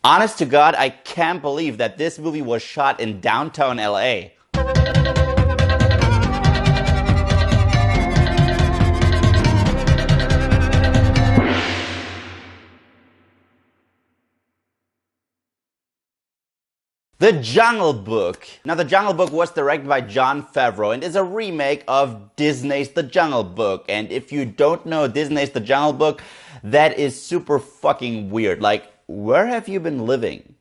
Honest to God, I can't believe that this movie was shot in downtown LA. The Jungle Book. Now, The Jungle Book was directed by Jon Favreau and is a remake of Disney's The Jungle Book. And if you don't know Disney's The Jungle Book, that is super fucking weird. Like, where have you been living?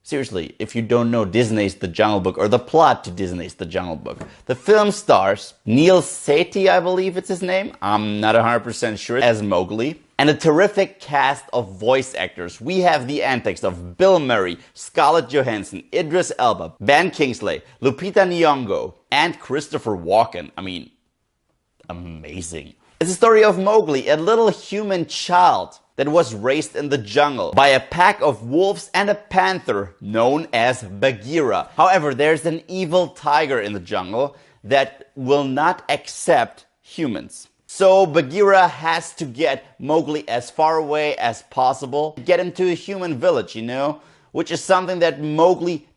Seriously, if you don't know Disney's The Jungle Book or the plot to Disney's The Jungle Book. The film stars Neil Sethi, I believe it's his name. I'm not 100% sure, as Mowgli. And a terrific cast of voice actors. We have the antics of Bill Murray, Scarlett Johansson, Idris Elba, Ben Kingsley, Lupita Nyongo, and Christopher Walken. I mean, amazing. It's the story of Mowgli, a little human child that was raised in the jungle by a pack of wolves and a panther known as Bagheera. However, there's an evil tiger in the jungle that will not accept humans. So Bagheera has to get Mowgli as far away as possible, get him to a human village, which is something that Mowgli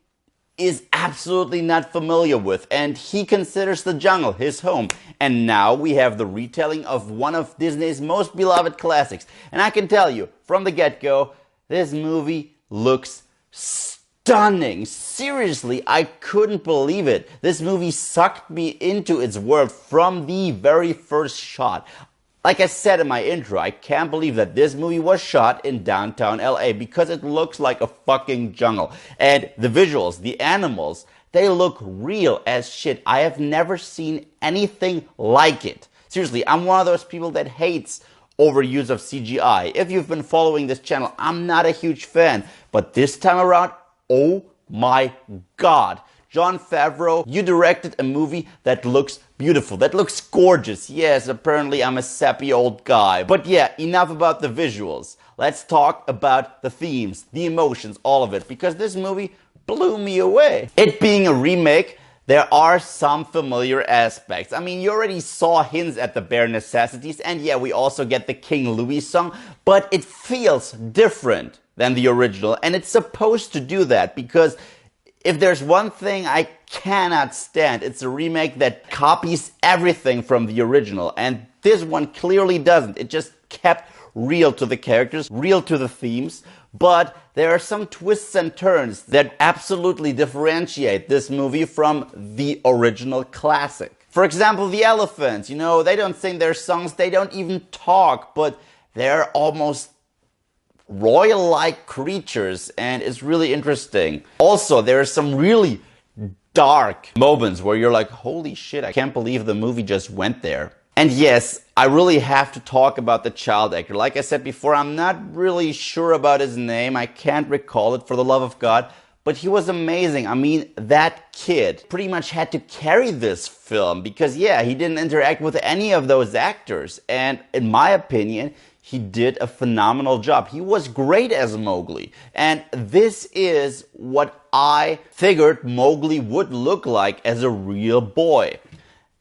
is absolutely not familiar with, and he considers the jungle his home. And now we have the retelling of one of Disney's most beloved classics. And I can tell you, from the get-go, this movie looks stunning. Seriously, I couldn't believe it. This movie sucked me into its world from the very first shot. Like I said in my intro, I can't believe that this movie was shot in downtown LA because it looks like a fucking jungle. And the visuals, the animals, they look real as shit. I have never seen anything like it. Seriously, I'm one of those people that hates overuse of CGI. If you've been following this channel, I'm not a huge fan. But this time around, oh my God. Jon Favreau, you directed a movie that looks beautiful, that looks gorgeous. Yes, apparently I'm a sappy old guy. But yeah, enough about the visuals. Let's talk about the themes, the emotions, all of it, because this movie blew me away. It being a remake, there are some familiar aspects. I mean, you already saw hints at the bare necessities, and yeah, we also get the King Louis song, but it feels different than the original, and it's supposed to do that because if there's one thing I cannot stand, it's a remake that copies everything from the original. And this one clearly doesn't. It just kept real to the characters, real to the themes. But there are some twists and turns that absolutely differentiate this movie from the original classic. For example, the elephants. They don't sing their songs, they don't even talk, but they're almost royal-like creatures, and it's really interesting. Also, there are some really dark moments where you're like, holy shit, I can't believe the movie just went there. And yes, I really have to talk about the child actor. Like I said before, I'm not really sure about his name. I can't recall it for the love of God, but he was amazing. I mean, that kid pretty much had to carry this film because, yeah, he didn't interact with any of those actors. And in my opinion, he did a phenomenal job. He was great as Mowgli. And this is what I figured Mowgli would look like as a real boy.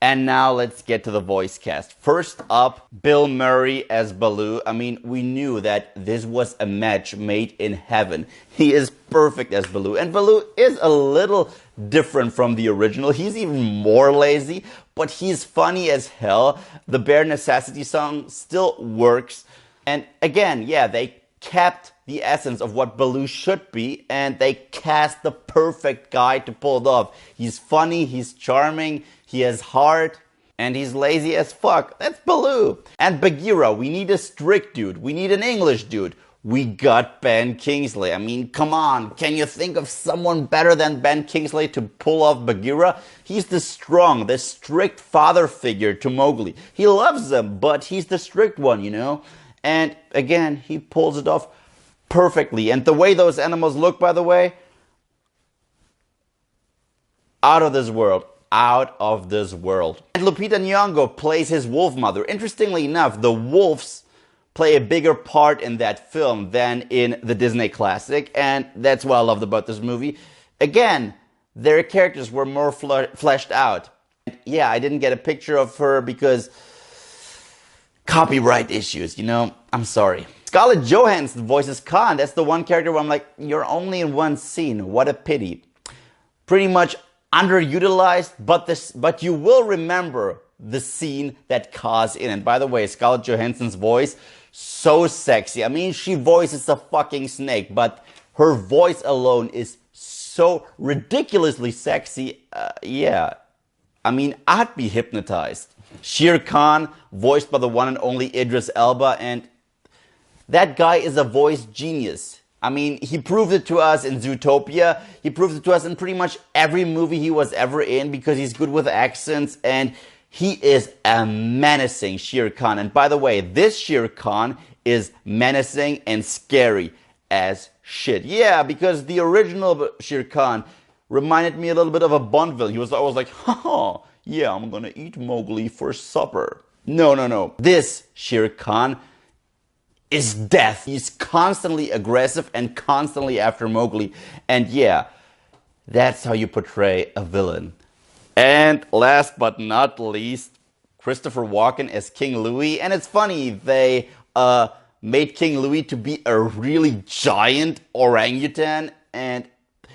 And now let's get to the voice cast. First up, Bill Murray as Baloo. I mean, we knew that this was a match made in heaven. He is perfect as Baloo. And Baloo is a little different from the original. He's even more lazy, but he's funny as hell. The Bare Necessity song still works. And again, yeah, they kept the essence of what Baloo should be, and they cast the perfect guy to pull it off. He's funny, he's charming, he has heart, and he's lazy as fuck. That's Baloo. And Bagheera, we need a strict dude. We need an English dude. We got Ben Kingsley. I mean, come on. Can you think of someone better than Ben Kingsley to pull off Bagheera? He's the strong, the strict father figure to Mowgli. He loves him, but he's the strict one, And again, he pulls it off perfectly. And the way those animals look, by the way, out of this world. Out of this world. And Lupita Nyongo plays his wolf mother. Interestingly enough, the wolves play a bigger part in that film than in the Disney classic. And that's what I loved about this movie. Again, their characters were more fleshed out. And yeah, I didn't get a picture of her because copyright issues, I'm sorry. Scarlett Johansson voices Khan. That's the one character where I'm like, you're only in one scene. What a pity. Pretty much underutilized, but you will remember the scene that Khan's in. And by the way, Scarlett Johansson's voice, so sexy. I mean, she voices a fucking snake, but her voice alone is so ridiculously sexy. Yeah. I mean, I'd be hypnotized. Shere Khan, voiced by the one and only Idris Elba, and that guy is a voice genius. I mean, he proved it to us in Zootopia. He proved it to us in pretty much every movie he was ever in because he's good with accents, and he is a menacing Shere Khan. And by the way, this Shere Khan is menacing and scary as shit. Yeah, because the original Shere Khan reminded me a little bit of a Bond villain. He was always like, haha, yeah, I'm gonna eat Mowgli for supper. No. This Shere Khan is death. He's constantly aggressive and constantly after Mowgli. And yeah, that's how you portray a villain. And last but not least, Christopher Walken as King Louie. And it's funny, they made King Louie to be a really giant orangutan. And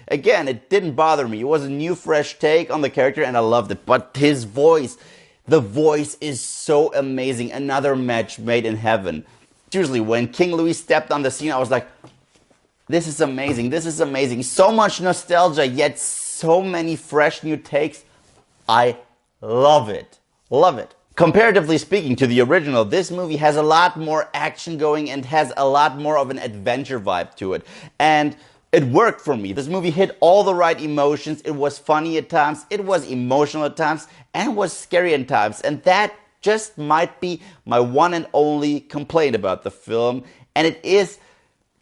again, it didn't bother me. It was a new, fresh take on the character and I loved it. But his voice, the voice is so amazing. Another match made in heaven. Seriously, when King Louie stepped on the scene, I was like, this is amazing. This is amazing. So much nostalgia, yet so many fresh new takes. I love it. Love it. Comparatively speaking to the original, this movie has a lot more action going and has a lot more of an adventure vibe to it. And it worked for me. This movie hit all the right emotions. It was funny at times, it was emotional at times, and it was scary at times. And that just might be my one and only complaint about the film. And it is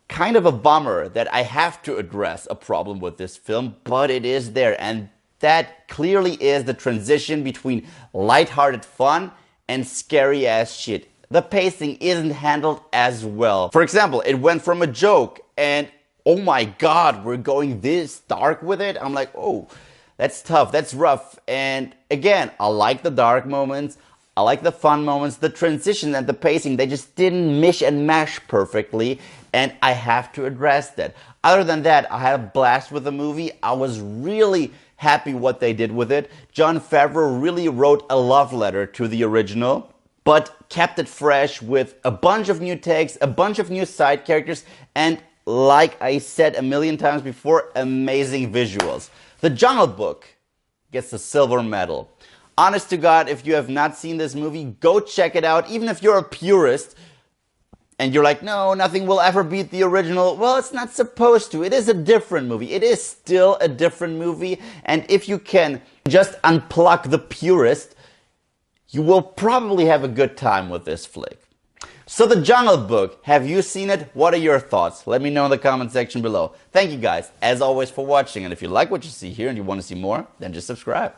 kind of a bummer that I have to address a problem with this film, but it is there. And that clearly is the transition between lighthearted fun and scary ass shit. The pacing isn't handled as well. For example, it went from a joke and oh my god, we're going this dark with it. I'm like, oh, that's tough, that's rough. And again, I like the dark moments, I like the fun moments, the transition and the pacing, they just didn't mish and mash perfectly. And I have to address that. Other than that, I had a blast with the movie. I was really happy what they did with it. Jon Favreau really wrote a love letter to the original, but kept it fresh with a bunch of new takes, a bunch of new side characters, and like I said a million times before, amazing visuals. The Jungle Book gets the silver medal. Honest to God, if you have not seen this movie, go check it out. Even if you're a purist and you're like, no, nothing will ever beat the original. Well, it's not supposed to. It is a different movie. It is still a different movie. And if you can just unplug the purist, you will probably have a good time with this flick. So The Jungle Book, have you seen it? What are your thoughts? Let me know in the comment section below. Thank you guys, as always, for watching. And if you like what you see here and you want to see more, then just subscribe.